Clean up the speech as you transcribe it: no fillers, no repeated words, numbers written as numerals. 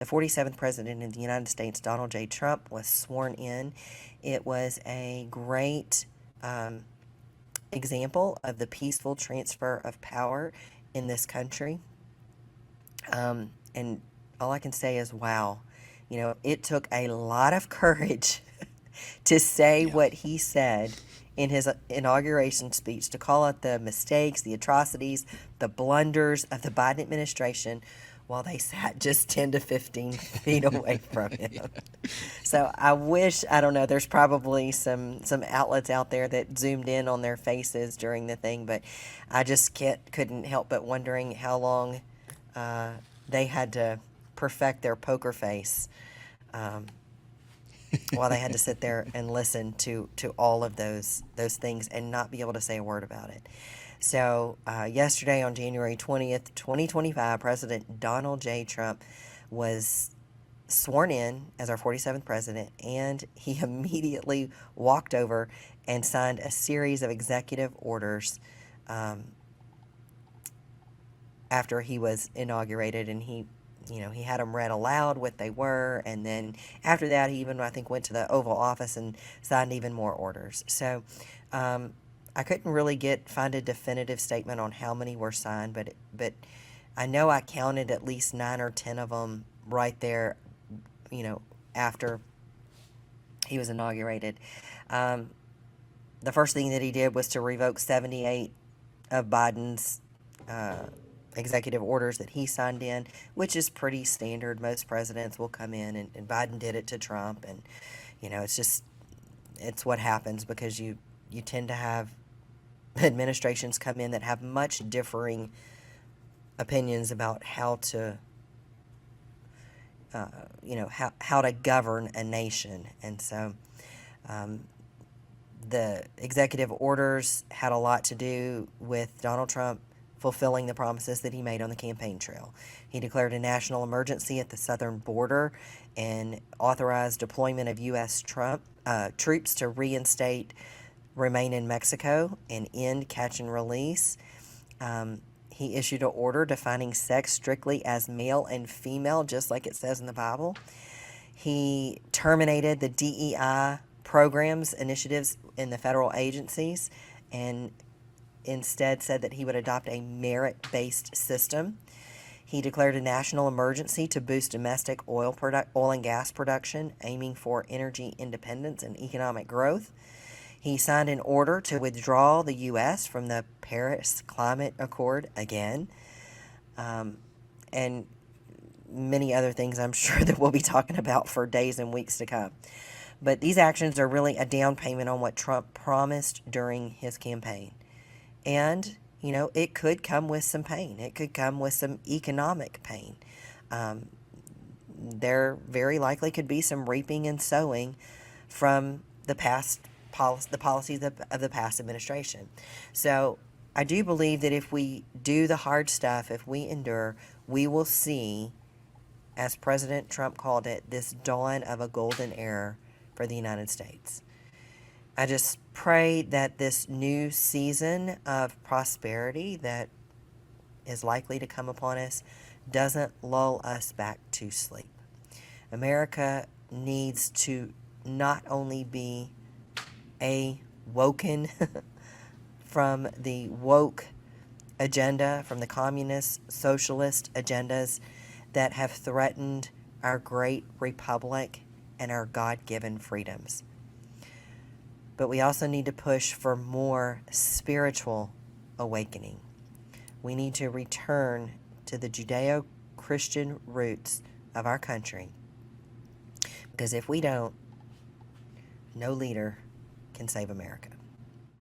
the 47th President of the United States, Donald J. Trump, was sworn in. It was a great example of the peaceful transfer of power in this country. And all I can say is, wow. It took a lot of courage to say Yeah. what he said in his inauguration speech, to call out the mistakes, the atrocities, the blunders of the Biden administration while they sat just 10 to 15 feet away from him. Yeah. So I wish, I don't know, there's probably some outlets out there that zoomed in on their faces during the thing, but I just couldn't help but wondering how long uh, they had to perfect their poker face, um, while they had to sit there and listen to all of those things and not be able to say a word about it. So yesterday on January 20th, 2025, President Donald J. Trump was sworn in as our 47th president, and he immediately walked over and signed a series of executive orders um, after he was inaugurated, and he had them read aloud what they were, and then after that he even, I think, went to the Oval Office and signed even more orders. So I couldn't really find a definitive statement on how many were signed, but I know I counted at least 9 or 10 of them right there, after he was inaugurated. Um, the first thing that he did was to revoke 78 of Biden's uh, executive orders that he signed in, which is pretty standard. Most presidents will come in, and Biden did it to Trump, and it's what happens because you tend to have administrations come in that have much differing opinions about how to how to govern a nation. And so um, the executive orders had a lot to do with Donald Trump fulfilling the promises that he made on the campaign trail. He declared a national emergency at the southern border and authorized deployment of U.S. troops to reinstate remain in Mexico and end catch and release. He issued an order defining sex strictly as male and female, just like it says in the Bible. He terminated the DEI programs, initiatives in the federal agencies, and instead said that he would adopt a merit-based system. He declared a national emergency to boost domestic oil and gas production, aiming for energy independence and economic growth. He signed an order to withdraw the U.S. from the Paris Climate Accord again, and many other things I'm sure that we'll be talking about for days and weeks to come. But these actions are really a down payment on what Trump promised during his campaign. And, it could come with some pain. It could come with some economic pain. Um, there very likely could be some reaping and sowing from the policies of the past administration. So I do believe that if we do the hard stuff, if we endure, we will see, as President Trump called it, this dawn of a golden era for the United States. I just pray that this new season of prosperity that is likely to come upon us doesn't lull us back to sleep. America needs to not only be awoken from the woke agenda, from the communist, socialist agendas that have threatened our great republic and our God-given freedoms. But we also need to push for more spiritual awakening. We need to return to the Judeo-Christian roots of our country. Because if we don't, no leader can save America.